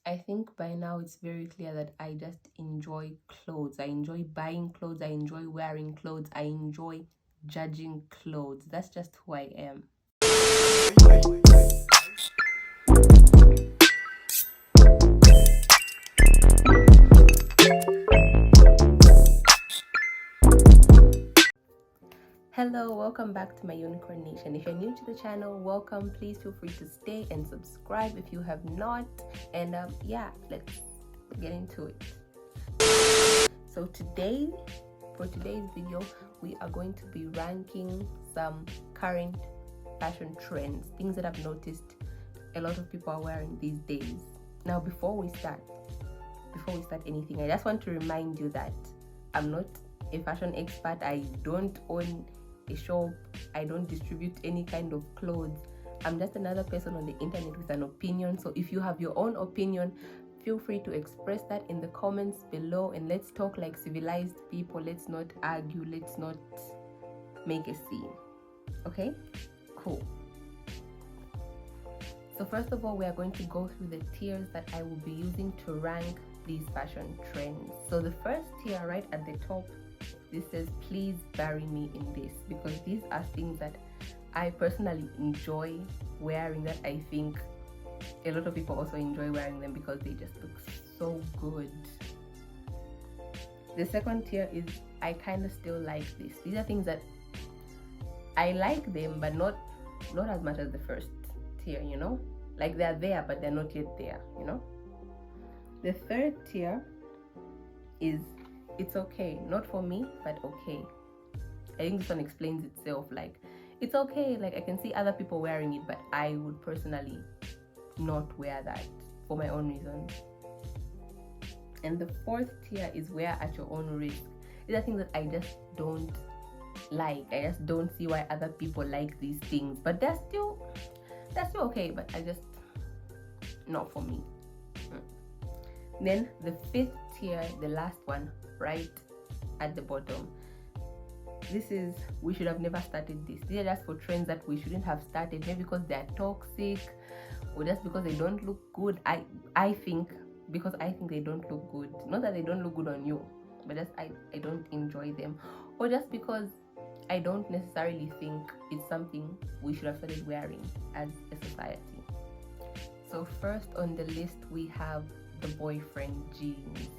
I think by now it's very clear that I just enjoy clothes. I enjoy buying clothes. I enjoy wearing clothes. I enjoy judging clothes. That's just who I am. Hello, welcome back to my Unicorn Nation. If you're new to the channel, welcome. Please feel free to stay and subscribe if you have not. And yeah, let's get into it. So for today's video, we are going to be ranking some current fashion trends, things that I've noticed a lot of people are wearing these days. Now, before we start anything, I just want to remind you that I'm not a fashion expert. I don't own a shop. I don't distribute any kind of clothes. I'm just another person on the internet with an opinion. So if you have your own opinion, feel free to express that in the comments below, and let's talk like civilized people. Let's not argue. Let's not make a scene. Okay? Cool. So first of all, we are going to go through the tiers that I will be using to rank these fashion trends. So the first tier right at the top, this says please bury me in this, because these are things that I personally enjoy wearing, that I think a lot of people also enjoy wearing them because they just look so good. The second tier is I kind of still like this. These are things that I like them, but not as much as the first tier, you know, like they're there but they're not yet there, you know. The third tier is it's okay, not for me but okay. I think this one explains itself. Like, it's okay, like I can see other people wearing it, but I would personally not wear that for my own reasons. And the fourth tier is wear at your own risk. These are things that I just don't like. I just don't see why other people like these things, but they're still okay, but I just not for me. Then the fifth tier, the last one right at the bottom, this is we should have never started this. These are just for trends that we shouldn't have started, maybe because they're toxic or just because they don't look good. I think because I think they don't look good, not that they don't look good on you, but just I don't enjoy them, or just because I don't necessarily think it's something we should have started wearing as a society. So first on the list we have the boyfriend jeans.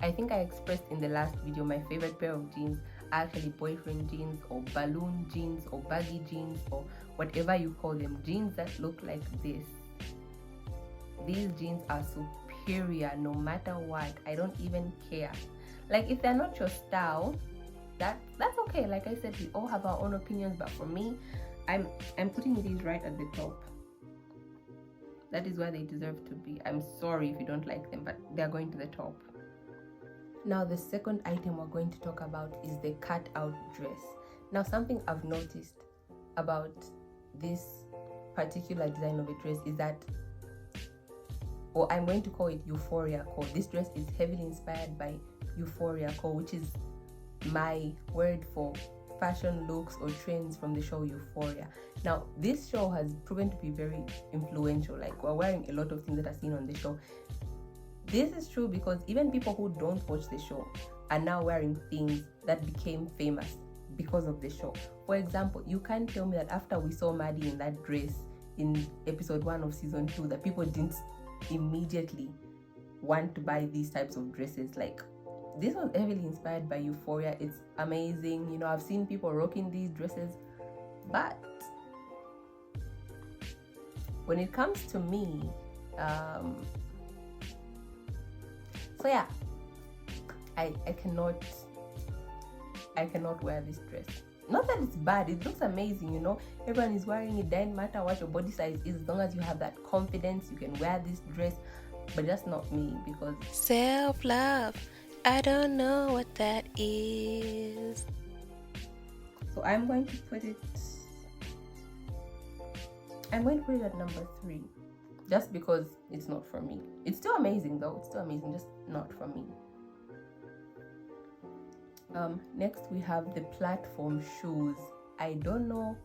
I think I expressed in the last video my favorite pair of jeans are actually boyfriend jeans, or balloon jeans, or baggy jeans, or whatever you call them. Jeans that look like this. These jeans are superior no matter what. I don't even care. Like, if they're not your style, that's okay. Like I said, we all have our own opinions, but for me, I'm putting these right at the top. That is where they deserve to be. I'm sorry if you don't like them, but they're going to the top. Now, the second item we're going to talk about is the cut-out dress. Now, something I've noticed about this particular design of a dress is that, or I'm going to call it Euphoria core. This dress is heavily inspired by Euphoria core, which is my word for fashion looks or trends from the show Euphoria. Now, this show has proven to be very influential. Like, we're wearing a lot of things that are seen on the show. This is true because even people who don't watch the show are now wearing things that became famous because of the show. For example, you can't tell me that after we saw Maddie in that dress in episode 1 of season 2 that people didn't immediately want to buy these types of dresses. Like, this was heavily inspired by Euphoria. It's amazing. You know, I've seen people rocking these dresses, but when it comes to me, so yeah, I cannot wear this dress. Not that it's bad, it looks amazing, you know, everyone is wearing it. Doesn't matter what your body size is, as long as you have that confidence, you can wear this dress. But just not me, because self-love, I don't know what that is. So I'm going to put it at number 3, just because it's not for me. It's still amazing though, it's still amazing, just not for me. Next we have the platform shoes. I don't know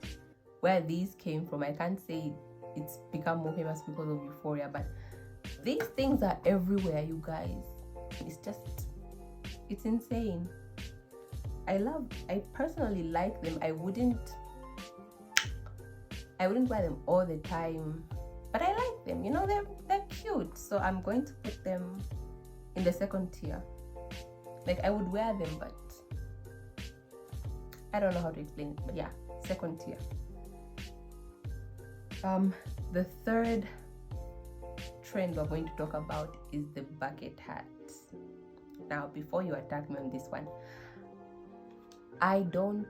where these came from. I can't say it's become more famous because of Euphoria, but These things are everywhere, you guys. It's insane. I personally like them. I wouldn't wear them all the time, but I like them. You know, they're cute. So I'm going to put them in the second tier. Like, I would wear them, but I don't know how to explain it. But yeah, second tier. The third trend we're going to talk about is the bucket hat. Now, before you attack me on this one, I don't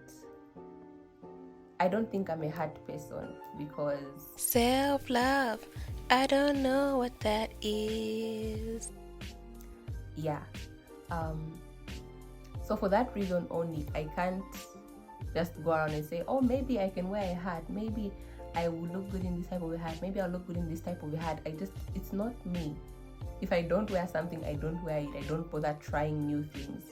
think I'm a hat person, because Self-love, I don't know what that is. Yeah. So for that reason only, I can't just go around and say, oh, maybe I can wear a hat, maybe I will look good in this type of a hat, maybe I'll look good in this type of a hat. It's not me. If I don't wear something, I don't wear it. I don't bother trying new things.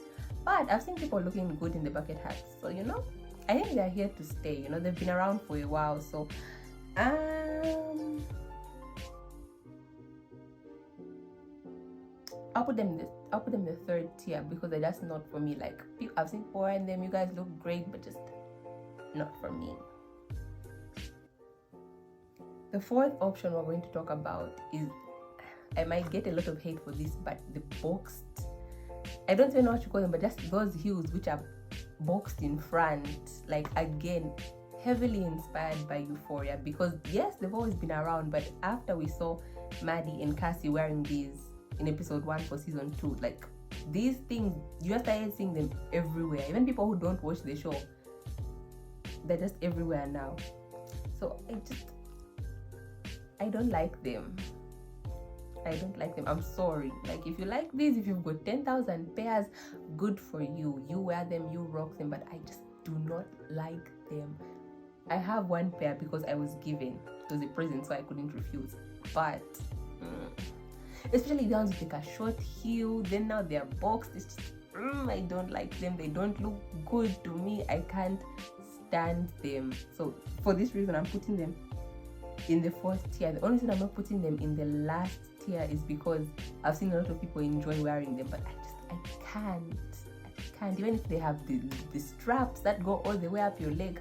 But I've seen people looking good in the bucket hats, so you know, I think they're here to stay. You know, they've been around for a while, so I'll put them in the third tier, because they're just not for me. Like, I've seen people wearing them, you guys look great, but just not for me. The fourth option we're going to talk about is, I might get a lot of hate for this, but the boxed, I don't even know what you call them, but just those heels which are boxed in front. Like, again, heavily inspired by Euphoria, because yes, they've always been around, but after we saw Maddie and Cassie wearing these in episode 1 for season 2, like, these things, you just started seeing them everywhere. Even people who don't watch the show, they're just everywhere now. So I don't like them. I'm sorry. Like, if you like these, if you've got 10,000 pairs, good for you. You wear them, you rock them, but I just do not like them. I have one pair because I was given. It was a present, so I couldn't refuse. But especially the ones with like a short heel, then now they're boxed. It's just, I don't like them. They don't look good to me. I can't stand them. So for this reason, I'm putting them in the fourth tier. The only reason I'm not putting them in the last tier is because I've seen a lot of people enjoy wearing them, but I can't. Even if they have the straps that go all the way up your leg.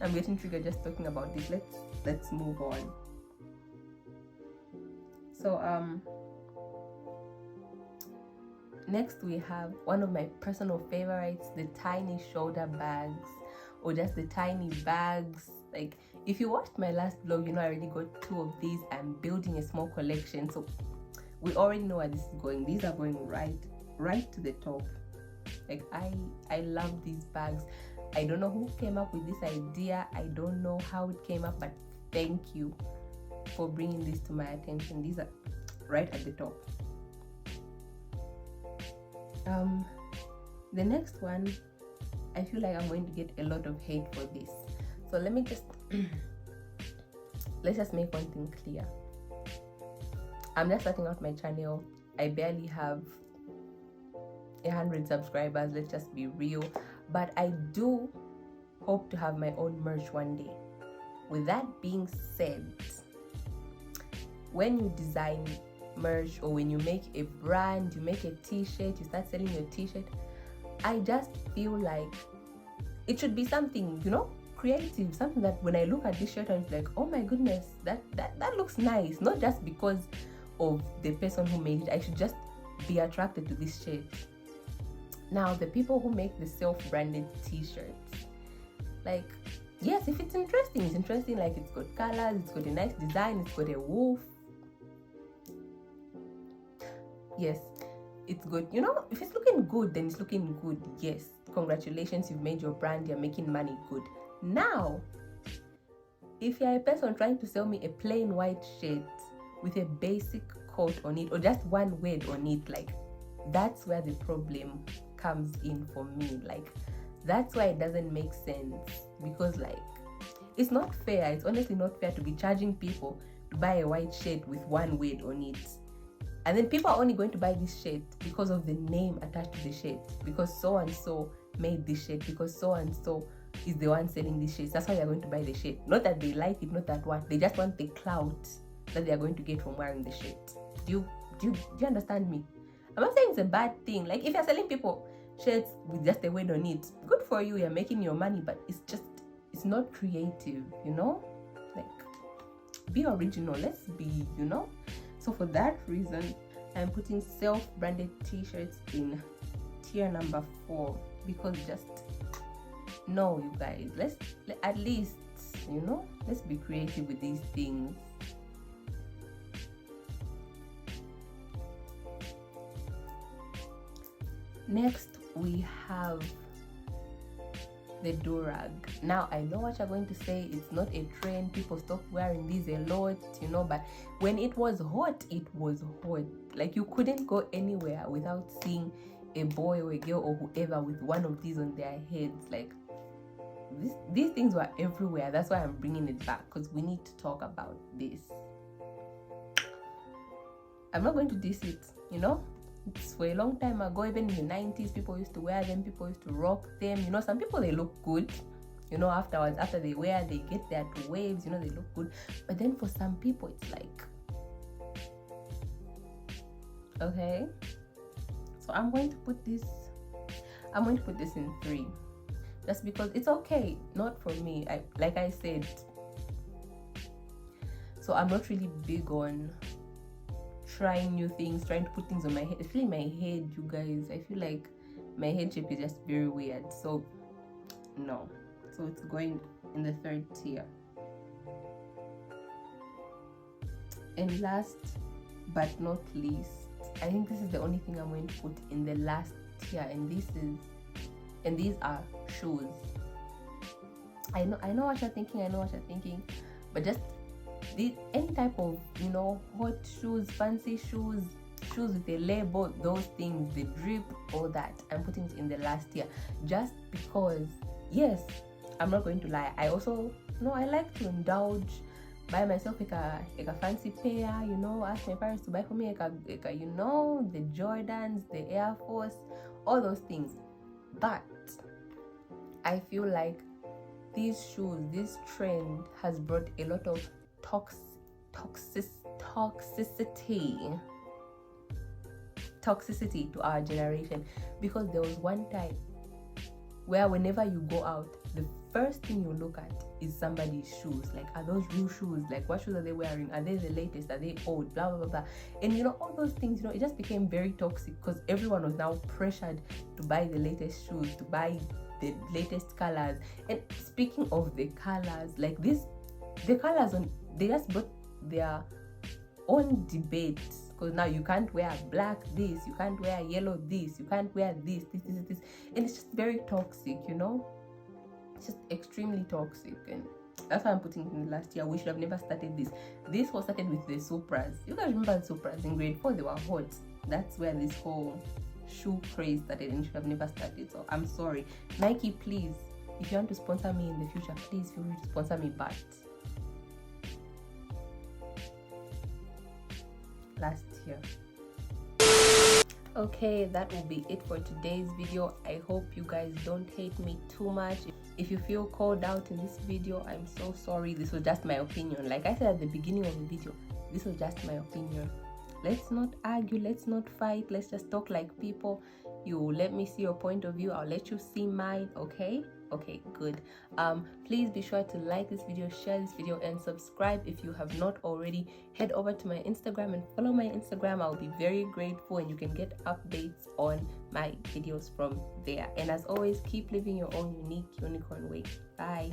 I'm getting triggered just talking about this. Let's move on. So next we have one of my personal favorites, the tiny shoulder bags, or just the tiny bags. Like, if you watched my last vlog, you know I already got 2 of these. I'm building a small collection, so we already know where this is going. These are going right to the top. Like, I love these bags. I don't know who came up with this idea. I don't know how it came up, but thank you for bringing this to my attention. These are right at the top. The next one, I feel like I'm going to get a lot of hate for this. So let me just let's just make one thing clear. I'm just starting out my channel. I barely have 100 subscribers. Let's just be real. But I do hope to have my own merch one day. With that being said, when you design merch, or when you make a brand, you make a t-shirt, you start selling your t-shirt, I just feel like it should be something, you know, creative, something that when I look at this shirt, I'm like, oh my goodness, that looks nice. Not just because of the person who made it. I should just be attracted to this shirt. Now, the people who make the self-branded t-shirts, like, yes, if it's interesting, like, it's got colors, it's got a nice design, it's got a wolf. Yes, it's good. You know, if it's looking good, then it's looking good. Yes, congratulations, you've made your brand, you're making money. Good. Now, if you're a person trying to sell me a plain white shirt with a basic coat on it, or just one word on it, like, that's where the problem comes in for me. Like, that's why it doesn't make sense, because, like, it's not fair. It's honestly not fair to be charging people to buy a white shirt with one word on it, and then people are only going to buy this shirt because of the name attached to the shirt, because so and so made this shirt, because so and so is the one selling these shirts. That's why they're going to buy the shirt. Not that they like it, not that what, they just want the clout that they are going to get from wearing the shirt. Do you understand me? I'm not saying it's a bad thing. Like, if you're selling people shirts with just a word on it, good for you, you're making your money, but it's not creative, you know? Like, be original, let's be, you know? So for that reason, I'm putting self-branded t-shirts in tier number 4, because just no, you guys, let's at least, you know, let's be creative with these things. Next we have the Durag. Now I know what you're going to say, it's not a trend, people stop wearing these a lot, you know, but when it was hot, it was hot. Like, you couldn't go anywhere without seeing a boy or a girl or whoever with one of these on their heads. Like, these things were everywhere. That's why I'm bringing it back, because we need to talk about this. I'm not going to diss it, you know. It's for a long time ago. Even in the 90s, people used to wear them, people used to rock them, you know. Some people, they look good, you know, afterwards, after they wear, they get their waves, you know, they look good. But then for some people, it's like, okay, so I'm going to put this in 3, just because it's okay, not for me. Like I said, so I'm not really big on trying new things, trying to put things on my head, especially my head, you guys. I feel like my head shape is just very weird, so no. So it's going in the 3rd tier. And last but not least, I think this is the only thing I'm going to put in the last tier, and these are shoes. I know what you're thinking, but just any type of, you know, hot shoes, fancy shoes with a label, those things, the drip, all that, I'm putting it in the last tier, just because, yes, I'm not going to lie, I also, you know, I like to indulge, buy myself like a fancy pair, you know, ask my parents to buy for me like a, you know, the Jordans, the Air Force, all those things. But I feel like these shoes, this trend has brought a lot of toxicity to our generation, because there was one time where whenever you go out, the first thing you look at is somebody's shoes. Like, are those real shoes? Like, what shoes are they wearing? Are they the latest? Are they old? Blah blah blah. And you know, all those things, you know, it just became very toxic, because everyone was now pressured to buy the latest shoes, to buy the latest colors. And speaking of the colors, like the colors they just brought their own debates, because now you can't wear black this, you can't wear yellow this, you can't wear this, and it's just very toxic, you know. It's just extremely toxic, and that's why I'm putting it in the last year. We should have never started this. This was started with the Supras. You guys remember the Supras in grade 4? They were hot. That's where this whole shoe craze started, and should have never started. So I'm sorry, Nike, please, if you want to sponsor me in the future, please feel free to sponsor me. But last year. Okay, that will be it for today's video. I hope you guys don't hate me too much. If you feel called out in this video, I'm so sorry. This was just my opinion. Like I said at the beginning of the video, this was just my opinion. Let's not argue, let's not fight, let's just talk like people. You let me see your point of view, I'll let you see mine. Okay, good. Please be sure to like this video, share this video, and subscribe if you have not already. Head over to my Instagram and follow my Instagram. I'll be very grateful, and you can get updates on my videos from there. And as always, keep living your own unique unicorn way. Bye.